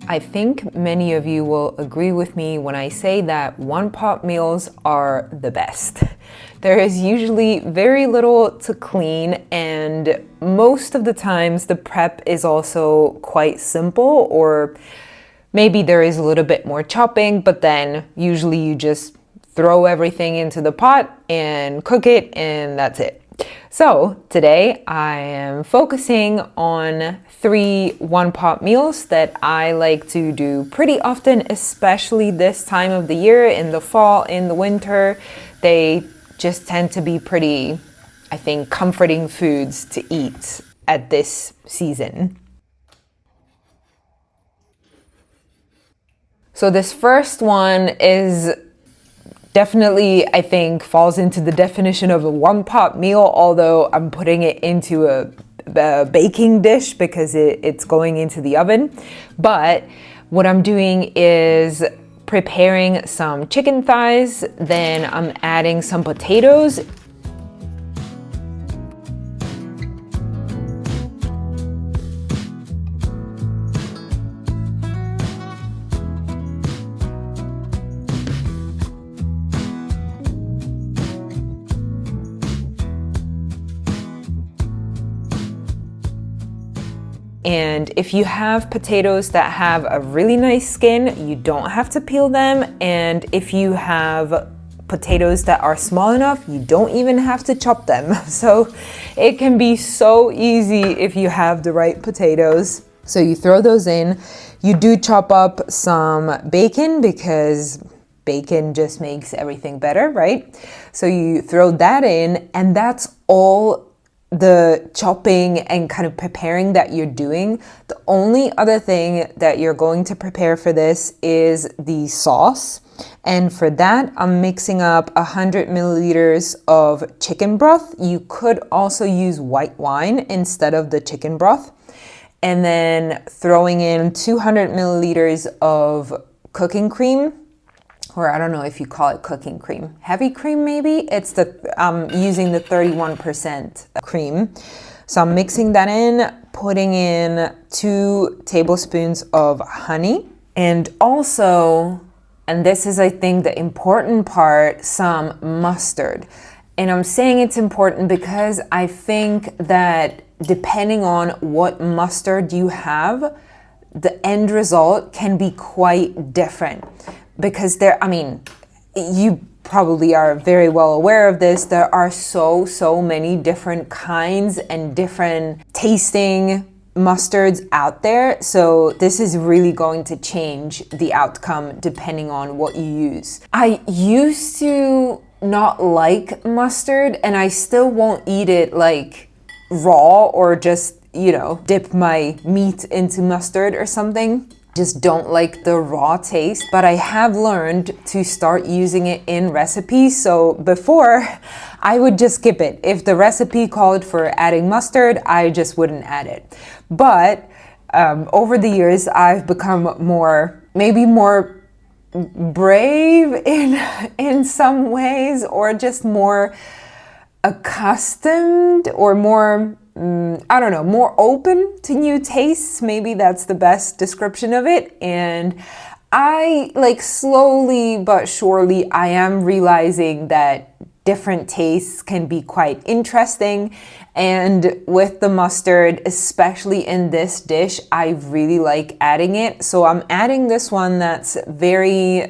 I think many of you will agree with me when I say that one-pot meals are the best. There is usually very little to clean, and most of the times the prep is also quite simple, or maybe there is a little bit more chopping, but then usually you just throw everything into the pot and cook it, and that's it. So today I am focusing on 3 one-pot meals that I like to do pretty often, especially this time of the year, in the fall, in the winter. They just tend to be pretty, I think, comforting foods to eat at this season. So this first one is definitely, I think, falls into the definition of a one-pot meal, although I'm putting it into a baking dish because it's going into the oven. But what I'm doing is preparing some chicken thighs, then I'm adding some potatoes. And if you have potatoes that have a really nice skin, you don't have to peel them. And if you have potatoes that are small enough, you don't even have to chop them. So it can be so easy if you have the right potatoes. So you throw those in. You do chop up some bacon because bacon just makes everything better, right? So you throw that in, and that's all the chopping and kind of preparing that you're doing. The only other thing that you're going to prepare for this is the sauce. And for that, I'm mixing up 100 milliliters of chicken broth. You could also use white wine instead of the chicken broth. And then throwing in 200 milliliters of cooking cream, or I don't know if you call it cooking cream, heavy cream maybe. I'm using the 31% cream. So I'm mixing that in, putting in 2 tablespoons of honey, and also, and this is I think the important part, some mustard. And I'm saying it's important because I think that depending on what mustard you have, the end result can be quite different. Because you probably are very well aware of this. There are so many different kinds and different tasting mustards out there. So this is really going to change the outcome depending on what you use. I used to not like mustard, and I still won't eat it like raw or just, dip my meat into mustard or something. Just don't like the raw taste, but I have learned to start using it in recipes. So before, I would just skip it. If the recipe called for adding mustard, I just wouldn't add it. But over the years, I've become maybe more brave in some ways, or just more accustomed, or more more open to new tastes. Maybe that's the best description of it. And I, slowly but surely, I am realizing that different tastes can be quite interesting. And with the mustard, especially in this dish, I really like adding it. So I'm adding this one that's very,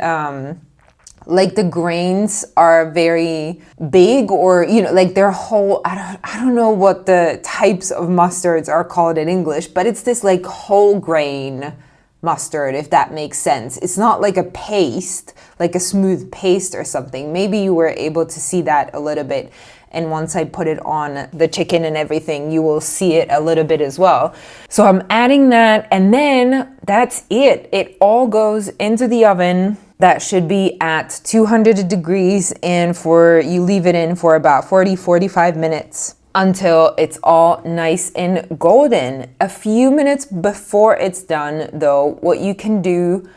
the grains are very big, or, they're whole. I don't know what the types of mustards are called in English, but it's this whole grain mustard, if that makes sense. It's not like a paste, like a smooth paste or something. Maybe you were able to see that a little bit. And once I put it on the chicken and everything, you will see it a little bit as well. So I'm adding that, and then that's it. It all goes into the oven. That should be at 200 degrees, and you leave it in for about 40-45 minutes until it's all nice and golden. A few minutes before it's done, though, what you can do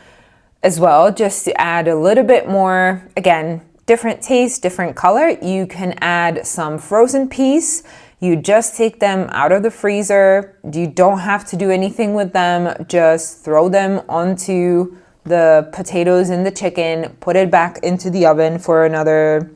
as well, just to add a little bit more, again, different taste, different color, you can add some frozen peas. You just take them out of the freezer. You don't have to do anything with them. Just throw them onto the potatoes and the chicken, put it back into the oven for another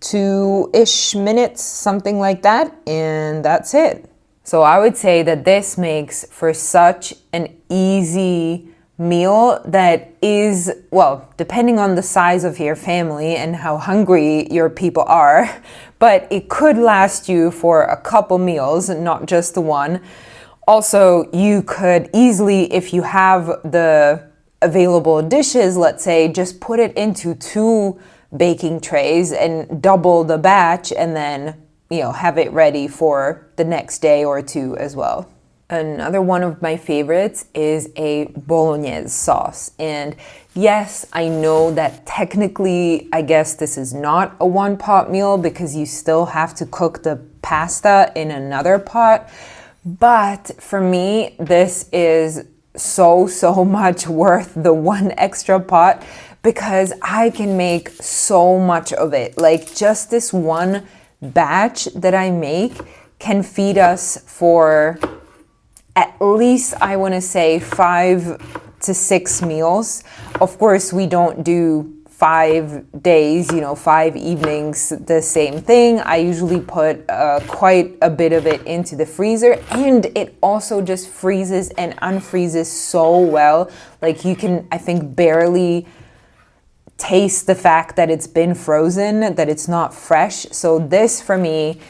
2-ish minutes, something like that, and that's it. So I would say that this makes for such an easy meal that is, well, depending on the size of your family and how hungry your people are, but it could last you for a couple meals, not just the one. Also, you could easily, if you have the available dishes, let's say, just put it into 2 baking trays and double the batch, and then, have it ready for the next day or 2 as well. Another one of my favorites is a Bolognese sauce. And yes, I know that technically, I guess this is not a one-pot meal because you still have to cook the pasta in another pot. But for me, this is so much worth the 1 extra pot because I can make so much of it. Like just this 1 batch that I make can feed us for at least, I want to say 5 to 6 meals. Of course, we don't do 5 days, 5 evenings, the same thing. I usually put quite a bit of it into the freezer, and it also just freezes and unfreezes so well. Like you can, I think, barely taste the fact that it's been frozen, that it's not fresh. So this for me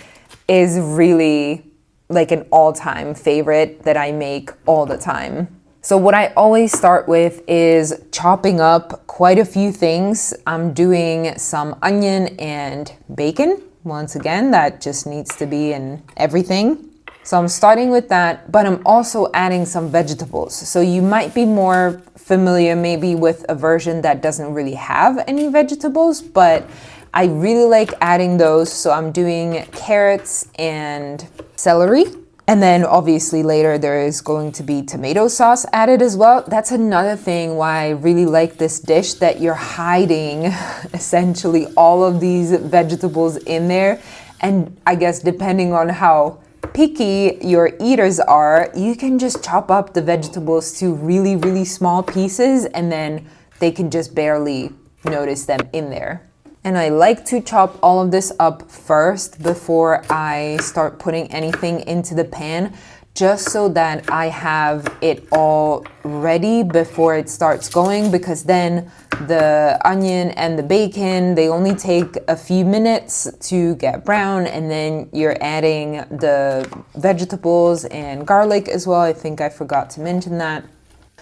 is really like an all-time favorite that I make all the time. So what I always start with is chopping up quite a few things. I'm doing some onion and bacon. Once again, that just needs to be in everything. So I'm starting with that, but I'm also adding some vegetables. So you might be more familiar maybe with a version that doesn't really have any vegetables, but I really like adding those. So I'm doing carrots and celery. And then obviously later there is going to be tomato sauce added as well. That's another thing why I really like this dish, that you're hiding essentially all of these vegetables in there. And I guess depending on how picky your eaters are, you can just chop up the vegetables to really small pieces and then they can just barely notice them in there. And I like to chop all of this up first before I start putting anything into the pan, just so that I have it all ready before it starts going, because then the onion and the bacon, they only take a few minutes to get brown, and then you're adding the vegetables and garlic as well. I think I forgot to mention that.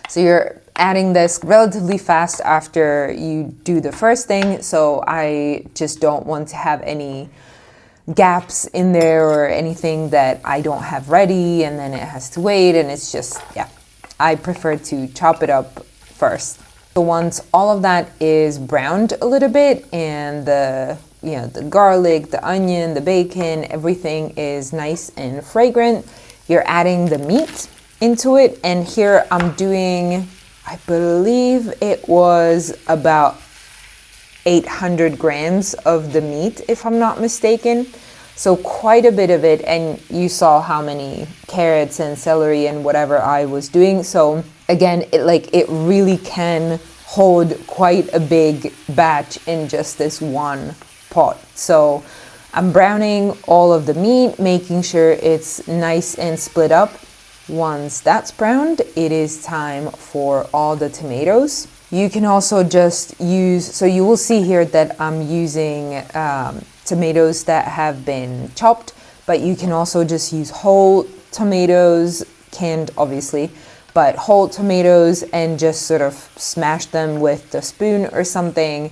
So you're adding this relatively fast after you do the first thing. So I just don't want to have any gaps in there or anything that I don't have ready and then it has to wait. And it's just, I prefer to chop it up first. So once all of that is browned a little bit and the garlic, the onion, the bacon, everything is nice and fragrant, you're adding the meat into it. And here I'm doing, I believe it was about 800 grams of the meat, if I'm not mistaken. So quite a bit of it. And you saw how many carrots and celery and whatever I was doing. So again, it really can hold quite a big batch in just this 1 pot. So I'm browning all of the meat, making sure it's nice and split up. Once that's browned, it is time for all the tomatoes. You can also just use, so you will see here that I'm using tomatoes that have been chopped, but you can also just use whole tomatoes, canned obviously, but whole tomatoes, and just sort of smash them with the spoon or something.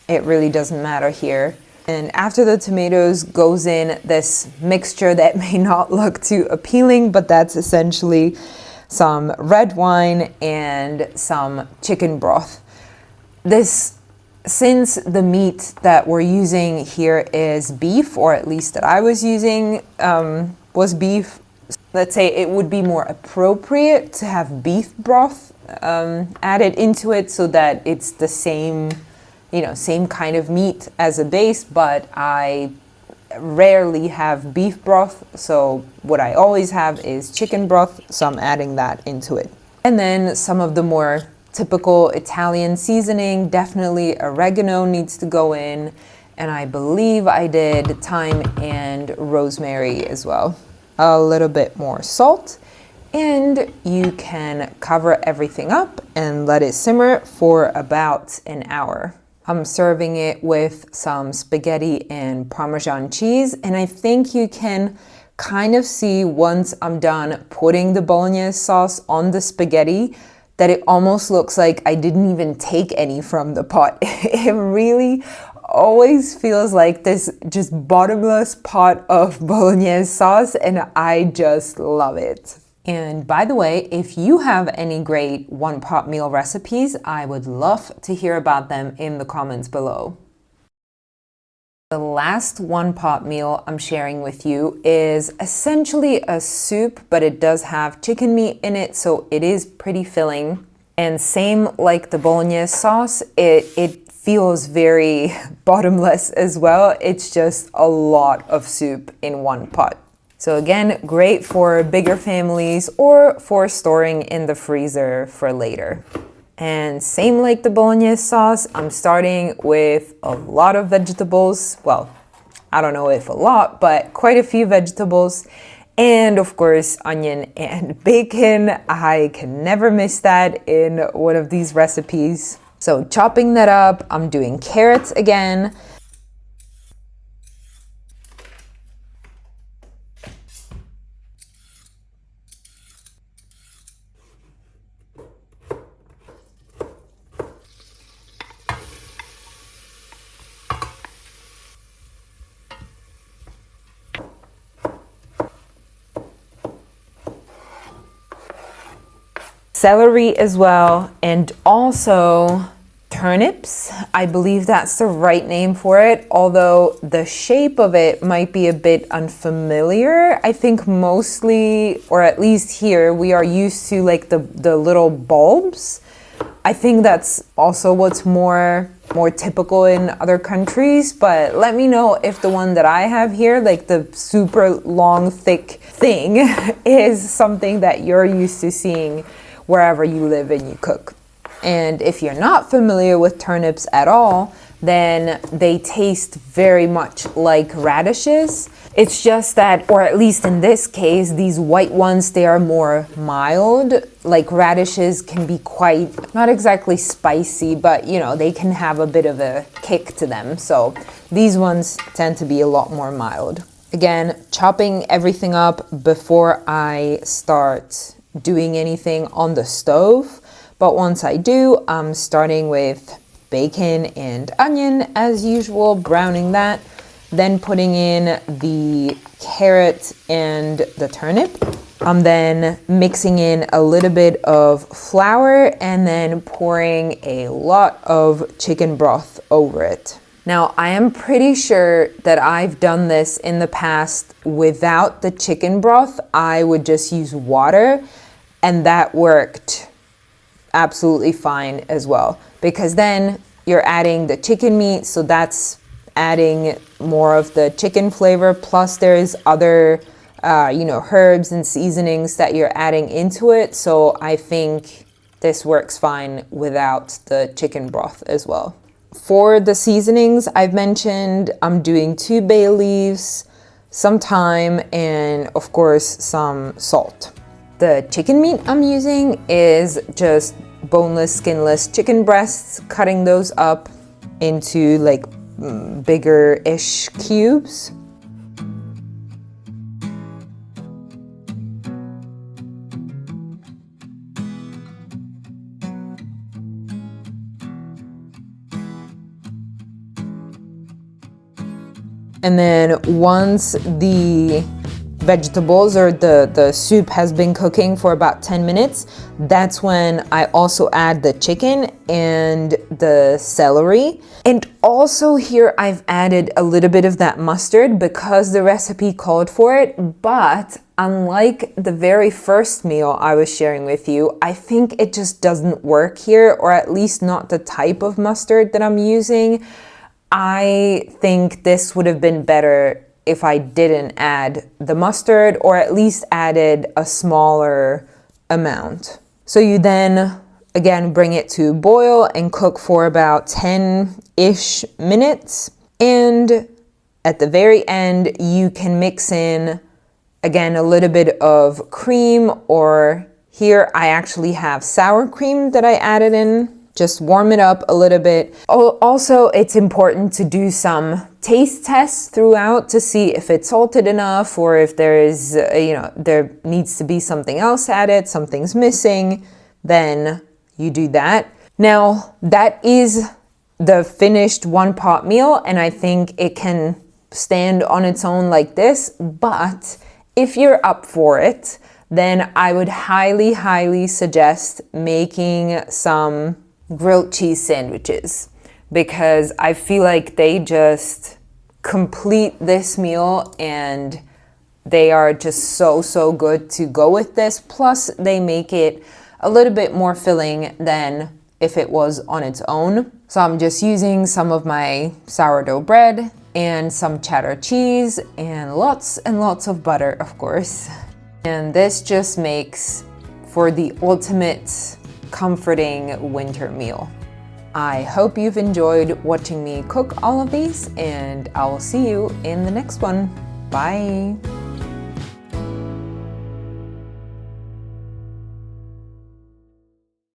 It really doesn't matter here. And after the tomatoes goes in this mixture that may not look too appealing, but that's essentially some red wine and some chicken broth. Since the meat that we're using here is beef, or at least that I was using was beef, let's say it would be more appropriate to have beef broth added into it so that it's the same kind of meat as a base, but I rarely have beef broth, so what I always have is chicken broth, so I'm adding that into it. And then some of the more typical Italian seasoning, definitely oregano needs to go in, and I believe I did thyme and rosemary as well. A little bit more salt, and you can cover everything up and let it simmer for about an hour. I'm serving it with some spaghetti and Parmesan cheese, and I think you can kind of see once I'm done putting the Bolognese sauce on the spaghetti that it almost looks like I didn't even take any from the pot. It really always feels like this just bottomless pot of Bolognese sauce, and I just love it. And by the way, if you have any great one-pot meal recipes, I would love to hear about them in the comments below. The last one-pot meal I'm sharing with you is essentially a soup, but it does have chicken meat in it, so it is pretty filling. And same like the Bolognese sauce, it feels very bottomless as well. It's just a lot of soup in one pot. So again, great for bigger families or for storing in the freezer for later. And same like the Bolognese sauce, I'm starting with a lot of vegetables. Well, I don't know if a lot, but quite a few vegetables. And of course, onion and bacon. I can never miss that in one of these recipes. So chopping that up, I'm doing carrots again. Celery as well, and also turnips. I believe that's the right name for it, although the shape of it might be a bit unfamiliar. I think mostly, or at least here, we are used to like the little bulbs. I think that's also what's more typical in other countries, but let me know if the one that I have here, like the super long, thick thing, is something that you're used to seeing wherever you live and you cook. And if you're not familiar with turnips at all, then they taste very much like radishes. It's just that, or at least in this case, these white ones, they are more mild. Like radishes can be quite, not exactly spicy, but you know, they can have a bit of a kick to them. So these ones tend to be a lot more mild. Again, chopping everything up before I start doing anything on the stove. But once I do, I'm starting with bacon and onion as usual, browning that, then putting in the carrot and the turnip. I'm then mixing in a little bit of flour and then pouring a lot of chicken broth over it. Now, I am pretty sure that I've done this in the past without the chicken broth. I would just use water, and that worked absolutely fine as well, because then you're adding the chicken meat, so that's adding more of the chicken flavor, plus there's other herbs and seasonings that you're adding into it. So I think this works fine without the chicken broth as well. For the seasonings I've mentioned, I'm doing 2 bay leaves, some thyme, and of course some salt. The chicken meat I'm using is just boneless, skinless chicken breasts, cutting those up into like bigger-ish cubes. And then once the vegetables or the soup has been cooking for about 10 minutes, that's when I also add the chicken and the celery. And also here I've added a little bit of that mustard because the recipe called for it, but unlike the very first meal I was sharing with you, I think it just doesn't work here, or at least not the type of mustard that I'm using. I think this would have been better if I didn't add the mustard, or at least added a smaller amount. So you then again bring it to boil and cook for about 10-ish minutes. And at the very end, you can mix in again a little bit of cream, or here I actually have sour cream that I added in. Just warm it up a little bit. Also, it's important to do some taste tests throughout to see if it's salted enough, or if there is, there needs to be something else added, something's missing, then you do that. Now, that is the finished one pot meal, and I think it can stand on its own like this. But if you're up for it, then I would highly, highly suggest making some grilled cheese sandwiches, because I feel like they just complete this meal and they are just so good to go with this. Plus they make it a little bit more filling than if it was on its own. So I'm just using some of my sourdough bread and some cheddar cheese and lots of butter, of course. And this just makes for the ultimate comforting winter meal. I hope you've enjoyed watching me cook all of these, and I will see you in the next one. Bye!